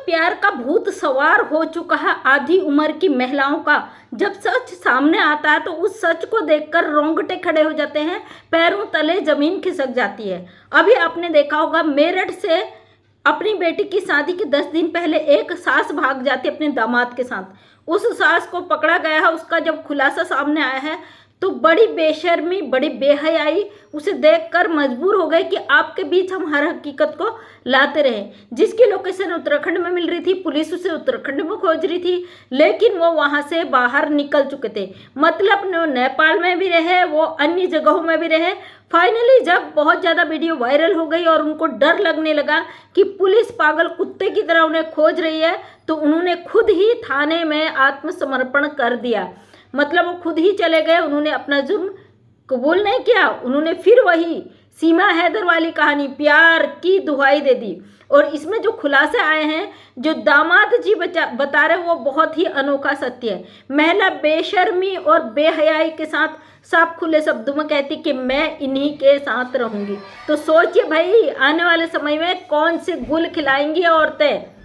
प्यार का भूत सवार हो चुका है आधी उम्र की महिलाओं का। जब सच सामने आता है तो उस सच को देखकर रोंगटे खड़े हो जाते हैं, पैरों तले जमीन खिसक जाती है। अभी आपने देखा होगा मेरठ से अपनी बेटी की शादी के 10 दिन पहले एक सास भाग जाती है अपने दामाद के साथ। उस सास को पकड़ा गया है, उसका जब खुलासा सामने आया है तो बड़ी बेशर्मी, बड़ी बेहयाई उसे देखकर मजबूर हो गए कि आपके बीच हम हर हकीकत को लाते रहे। जिसकी लोकेशन उत्तराखंड में मिल रही थी, पुलिस उसे उत्तराखंड में खोज रही थी, लेकिन वो वहां से बाहर निकल चुके थे। मतलब वो नेपाल में भी रहे, वो अन्य जगहों में भी रहे। फाइनली जब बहुत ज़्यादा वीडियो वायरल हो गई और उनको डर लगने लगा कि पुलिस पागल कुत्ते की तरह उन्हें खोज रही है, तो उन्होंने खुद ही थाने में आत्मसमर्पण कर दिया। मतलब वो खुद ही चले गए, उन्होंने अपना जुर्म कबूल नहीं किया, उन्होंने फिर वही सीमा हैदर वाली कहानी प्यार की दुहाई दे दी। और इसमें जो खुलासे आए हैं, जो दामाद जी बता रहे हैं, वो बहुत ही अनोखा सत्य है। महिला बेशर्मी और बेहयाई के साथ साफ खुले शब्दों में कहती कि मैं इन्हीं के साथ रहूंगी। तो सोचिए भाई, आने वाले समय में कौन से गुल खिलाएंगी औरतें।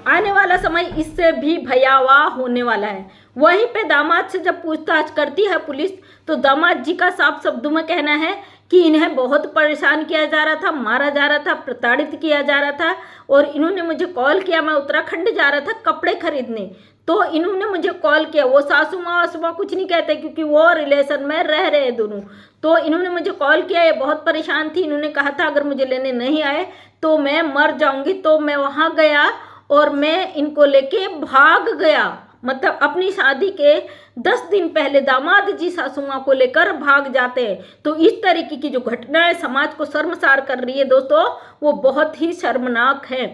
आने वाला समय इससे भी भयावह होने वाला है। वहीं पे दामाद से जब पूछताछ करती है पुलिस, तो दामाद जी का साफ शब्दों में कहना है कि इन्हें बहुत परेशान किया जा रहा था, मारा जा रहा था, प्रताड़ित किया जा रहा था, और इन्होंने मुझे कॉल किया। मैं उत्तराखंड जा रहा था कपड़े खरीदने, तो इन्होंने मुझे कॉल किया। वो सासू माँ वासू माँ कुछ नहीं कहते क्योंकि वो रिलेशन में रह रहे दोनों। तो इन्होंने मुझे कॉल किया, ये बहुत परेशान थी। इन्होंने कहा था अगर मुझे लेने नहीं आए तो मैं मर जाऊंगी। तो मैं वहाँ गया और मैं इनको लेके भाग गया। मतलब अपनी शादी के 10 दिन पहले दामाद जी सासू माँ को लेकर भाग जाते हैं। तो इस तरीके की जो घटनाएं समाज को शर्मसार कर रही है दोस्तों, वो बहुत ही शर्मनाक है।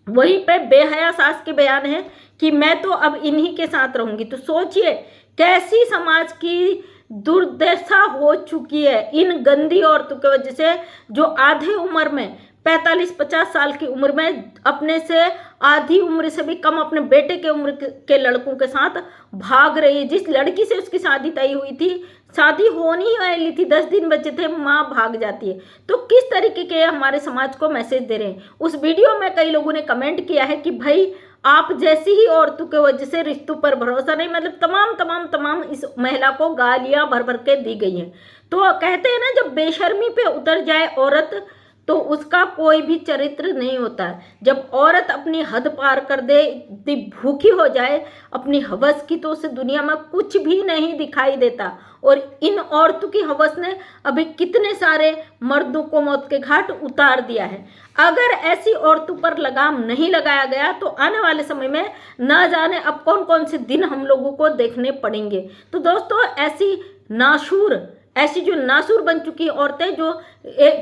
वहीं पे बेहया सास के बयान है कि मैं तो अब इन्हीं के साथ रहूंगी। तो सोचिए कैसी समाज की दुर्दशा हो चुकी है इन गंदी औरतों की वजह से, जो आधे उम्र में 45-50 साल की उम्र में अपने से आधी उम्र से भी कम अपने बेटे के उम्र के लड़कों के साथ भाग रही है। जिस लड़की से उसकी शादी तय हुई थी, शादी होनी ही वाली थी, 10 दिन बचे थे, माँ भाग जाती है। तो किस तरीके के हमारे समाज को मैसेज दे रहे हैं। उस वीडियो में कई लोगों ने कमेंट किया है कि भाई आप जैसी ही औरतों के वजह से रिश्तों पर भरोसा नहीं। मतलब तमाम इस महिला को गालियां भर भर के दी गई हैं। तो कहते हैं ना, जब बेशर्मी पे उतर जाए औरत तो उसका कोई भी चरित्र नहीं होता है। जब औरत अपनी हद पार कर दे, इतनी भूखी हो जाए अपनी हवस की, तो उसे दुनिया में कुछ भी नहीं दिखाई देता। और इन औरतों की हवस ने अभी कितने सारे मर्दों को मौत के घाट उतार दिया है। अगर ऐसी औरतों पर लगाम नहीं लगाया गया तो आने वाले समय में ना जाने अब कौन कौन से दिन हम लोगों को देखने पड़ेंगे। तो दोस्तों, ऐसी जो नासूर बन चुकी औरतें, जो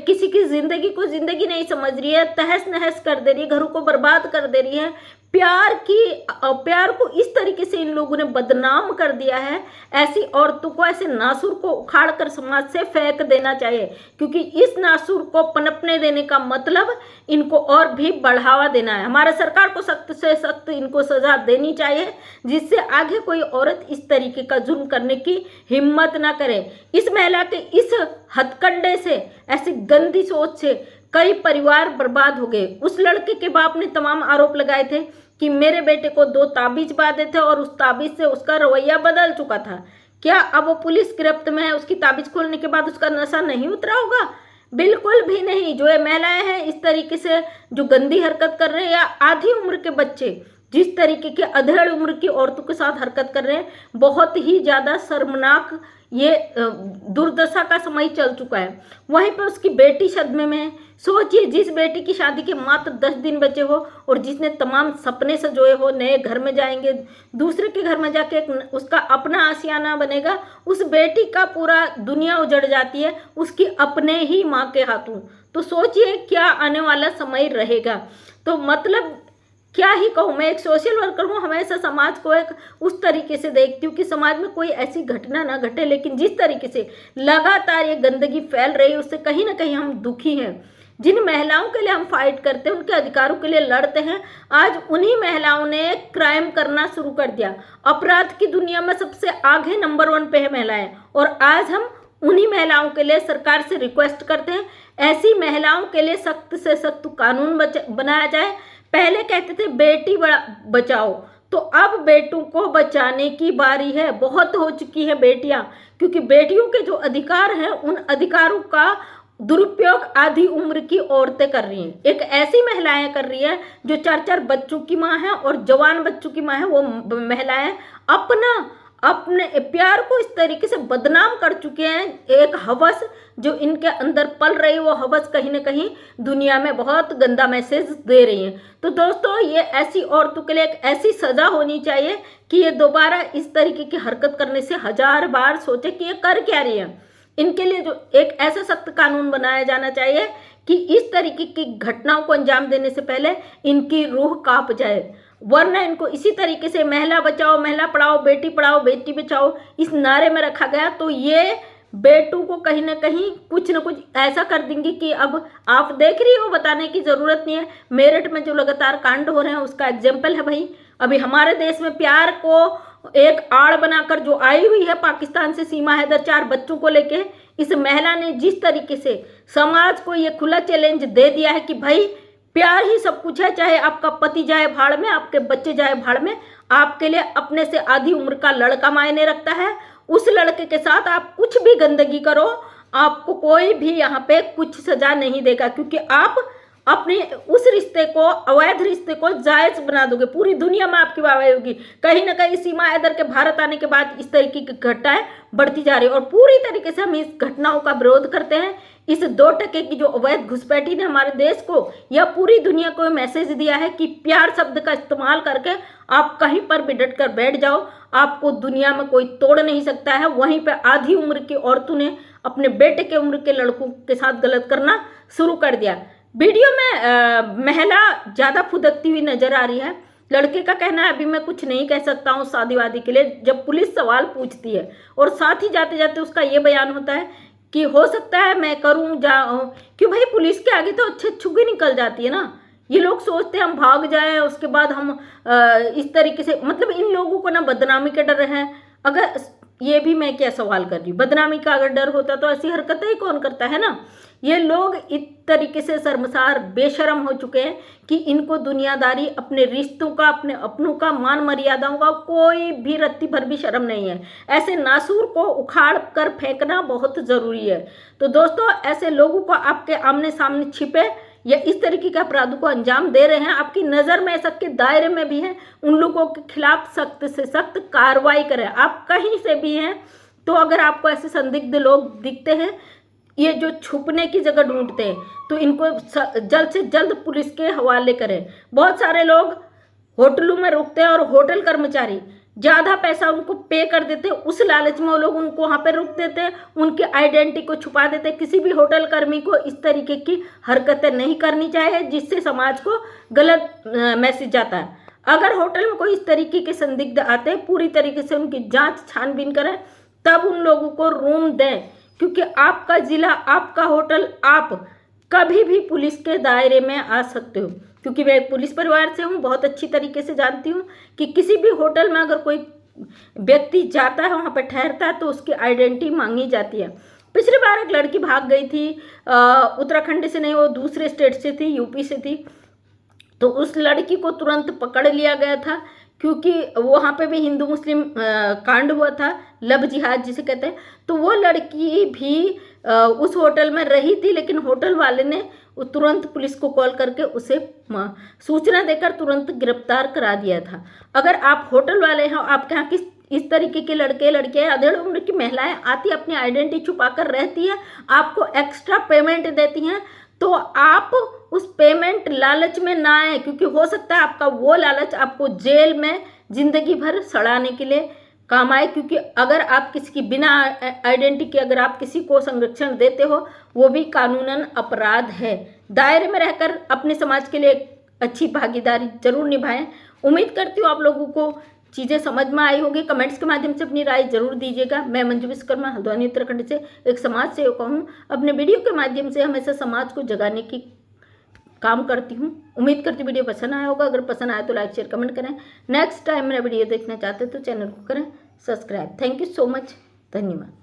किसी की जिंदगी को जिंदगी नहीं समझ रही है, तहस नहस कर दे रही है, घरों को बर्बाद कर दे रही है, प्यार को इस तरीके से इन लोगों ने बदनाम कर दिया है। ऐसी औरतों को, ऐसे नासूर को उखाड़ कर समाज से फेंक देना चाहिए, क्योंकि इस नासूर को पनपने देने का मतलब इनको और भी बढ़ावा देना है। हमारा सरकार को सख्त से सख्त इनको सजा देनी चाहिए, जिससे आगे कोई औरत इस तरीके का जुर्म करने की हिम्मत ना करे। इस महिला के इस हथकंडे से, ऐसी गंदी सोच से कई परिवार बर्बाद हो गए। उस लड़के के बाप ने तमाम आरोप लगाए थे कि मेरे बेटे को 2 ताबीज बांधे थे और उस ताबीज से उसका रवैया बदल चुका था। क्या अब वो पुलिस गिरफ्त में है? उसकी ताबीज खोलने के बाद उसका नशा नहीं उतरा होगा? बिल्कुल भी नहीं। जो ये महिलाएं हैं इस तरीके से जो गंदी हरकत कर रहे हैं, या आधी उम्र के बच्चे जिस तरीके के अधेड़ उम्र की औरतों के साथ हरकत कर रहे हैं, बहुत ही ज़्यादा शर्मनाक ये दुर्दशा का समय चल चुका है। वहीं पर उसकी बेटी सदमे में है। सोचिए, जिस बेटी की शादी के मात्र 10 दिन बचे हो और जिसने तमाम सपने सजोए हो, नए घर में जाएंगे, दूसरे के घर में जाके उसका अपना आशियाना बनेगा, उस बेटी का पूरा दुनिया उजड़ जाती है उसकी अपने ही माँ के हाथों। तो सोचिए क्या आने वाला समय रहेगा। तो मतलब क्या ही कहूँ, मैं एक सोशल वर्कर हूँ, हमेशा समाज को एक उस तरीके से देखती हूँ कि समाज में कोई ऐसी घटना ना घटे। लेकिन जिस तरीके से लगातार ये गंदगी फैल रही है, उससे कहीं ना कहीं हम दुखी हैं। जिन महिलाओं के लिए हम फाइट करते हैं, उनके अधिकारों के लिए लड़ते हैं, आज उन्हीं महिलाओं ने क्राइम करना शुरू कर दिया। अपराध की दुनिया में सबसे आगे नंबर 1 पे है महिलाएं, और आज हम उन्हीं महिलाओं के लिए सरकार से रिक्वेस्ट करते हैं, ऐसी महिलाओं के लिए सख्त से सख्त कानून बनाया जाए, पहले कहते थे बेटी बचाओ, तो अब बेटों को बचाने की बारी है। बहुत हो चुकी है बेटियां, क्योंकि बेटियों के जो अधिकार हैं उन अधिकारों का दुरुपयोग आधी उम्र की औरतें कर रही हैं। एक ऐसी महिलाएं कर रही है जो 4-4 बच्चों की माँ है और जवान बच्चों की माँ है। वो महिलाएं अपने प्यार को इस तरीके से बदनाम कर चुके हैं। एक हवस जो इनके अंदर पल रही, वो हवस कहीं ना कहीं दुनिया में बहुत गंदा मैसेज दे रही है। तो दोस्तों, ये ऐसी औरतों के लिए एक ऐसी सजा होनी चाहिए कि ये दोबारा इस तरीके की हरकत करने से 1000 बार सोचे कि ये कर क्या रही है। इनके लिए जो एक ऐसा सख्त कानून बनाया जाना चाहिए कि इस तरीके की घटनाओं को अंजाम देने से पहले इनकी रूह कांप जाए, वरना इनको इसी तरीके से महिला बचाओ, महिला पढ़ाओ, बेटी बचाओ इस नारे में रखा गया तो ये बेटों को कहीं ना कहीं कुछ ना कुछ ऐसा कर देंगी कि अब आप देख रही हो, बताने की जरूरत नहीं है। मेरठ में जो लगातार कांड हो रहे हैं उसका एग्जाम्पल है भाई। अभी हमारे देश में प्यार को एक आड़ बनाकर जो आई हुई है पाकिस्तान से सीमा हैदर 4 बच्चों को लेके, इस महिला ने जिस तरीके से समाज को ये खुला चैलेंज दे दिया है कि भाई प्यार ही सब कुछ है, चाहे आपका पति जाए भाड़ में, आपके बच्चे जाए भाड़ में, आपके लिए अपने से आधी उम्र का लड़का मायने रखता है। उस लड़के के साथ आप कुछ भी गंदगी करो, आपको कोई भी यहाँ पे कुछ सजा नहीं देगा, क्योंकि आप अपने उस रिश्ते को, अवैध रिश्ते को जायज बना दोगे। पूरी दुनिया में आपकी वाहवाही होगी। कहीं ना कहीं सीमा हैदर के भारत आने के बाद इस तरीके की घटनाएं बढ़ती जा रही है और पूरी तरीके से हम इस घटनाओं का विरोध करते हैं। इस 2 टके की जो अवैध घुसपैठी ने हमारे देश को या पूरी दुनिया को मैसेज दिया है कि प्यार शब्द का इस्तेमाल करके आप कहीं पर भी डट कर बैठ जाओ, आपको दुनिया में कोई तोड़ नहीं सकता है। वहीं पर आधी उम्र की औरतों ने अपने बेटे के उम्र के लड़कों के साथ गलत करना शुरू कर दिया। वीडियो में महिला ज़्यादा फुदकती हुई नजर आ रही है। लड़के का कहना है अभी मैं कुछ नहीं कह सकता हूँ शादीवादी के लिए, जब पुलिस सवाल पूछती है, और साथ ही जाते जाते उसका ये बयान होता है कि हो सकता है मैं करूँ जाऊँ, क्यों भाई पुलिस के आगे तो अच्छे छुग्गी निकल जाती है ना। ये लोग सोचते हैं हम भाग जाएं, उसके बाद हम इस तरीके से, मतलब इन लोगों को ना बदनामी के डर है। अगर ये भी मैं क्या सवाल कर रही हूँ, बदनामी का अगर डर होता तो ऐसी हरकतें ही कौन करता है ना। ये लोग इस तरीके से शर्मसार बेशरम हो चुके हैं कि इनको दुनियादारी, अपने रिश्तों का, अपने अपनों का, मान मर्यादाओं का कोई भी रत्ती भर भी शर्म नहीं है। ऐसे नासूर को उखाड़ कर फेंकना बहुत ज़रूरी है। तो दोस्तों, ऐसे लोगों को आपके आमने सामने छिपे या इस तरीके के अपराधों को अंजाम दे रहे हैं, आपकी नज़र में, सबके दायरे में भी हैं, उन लोगों के खिलाफ सख्त से सख्त कार्रवाई करें। आप कहीं से भी हैं तो अगर आपको ऐसे संदिग्ध लोग दिखते हैं, ये जो छुपने की जगह ढूंढते हैं, तो इनको जल्द से जल्द पुलिस के हवाले करें। बहुत सारे लोग होटलों में रुकते हैं और होटल कर्मचारी ज़्यादा पैसा उनको पे कर देते हैं, उस लालच में वो लोग उनको वहाँ पे रुक देते हैं, उनकी आइडेंटिटी को छुपा देते हैं। किसी भी होटल कर्मी को इस तरीके की हरकतें नहीं करनी चाहिए जिससे समाज को गलत मैसेज जाता है। अगर होटल में कोई इस तरीके के संदिग्ध आते हैं, पूरी तरीके से उनकी जाँच छानबीन करें, तब उन लोगों को रूम दें, क्योंकि आपका ज़िला, आपका होटल, आप कभी भी पुलिस के दायरे में आ सकते हो। क्योंकि मैं एक पुलिस परिवार से हूँ, बहुत अच्छी तरीके से जानती हूँ कि किसी भी होटल में अगर कोई व्यक्ति जाता है, वहाँ पर ठहरता है, तो उसकी आइडेंटिटी मांगी जाती है। पिछली बार एक लड़की भाग गई थी, उत्तराखंड से नहीं, वो दूसरे स्टेट से थी, यूपी से थी, तो उस लड़की को तुरंत पकड़ लिया गया था, क्योंकि वहाँ पे भी हिंदू मुस्लिम कांड हुआ था, लव जिहाद जिसे कहते हैं। तो वो लड़की भी उस होटल में रही थी, लेकिन होटल वाले ने तुरंत पुलिस को कॉल करके उसे सूचना देकर तुरंत गिरफ्तार करा दिया था। अगर आप होटल वाले हैं, आपके यहाँ किस इस तरीके के लड़के लड़कियाँ, अधेड़ उम्र की महिलाएं आती, अपनी आइडेंटिटी छुपा कर रहती हैं, आपको एक्स्ट्रा पेमेंट देती हैं, तो आप उस पेमेंट लालच में ना आए, क्योंकि हो सकता है आपका वो लालच आपको जेल में जिंदगी भर सड़ाने के लिए काम आए। क्योंकि अगर आप किसी की बिना आइडेंटिटी के अगर आप किसी को संरक्षण देते हो, वो भी कानूनन अपराध है। दायरे में रहकर अपने समाज के लिए अच्छी भागीदारी जरूर निभाएं। उम्मीद करती हूँ आप लोगों को चीज़ें समझ में आई होगी। कमेंट्स के माध्यम से अपनी राय जरूर दीजिएगा। मैं मंजू विश्वकर्मा, हल्द्वानी उत्तराखंड से एक समाज सेवक हूँ। अपने वीडियो के माध्यम से हमेशा समाज को जगाने की काम करती हूँ। उम्मीद करती वीडियो पसंद आया होगा। अगर पसंद आया तो लाइक शेयर कमेंट करें। नेक्स्ट टाइम मेरा वीडियो देखना चाहते हैं तो चैनल को करें subscribe. Thank you so much. धन्यवाद।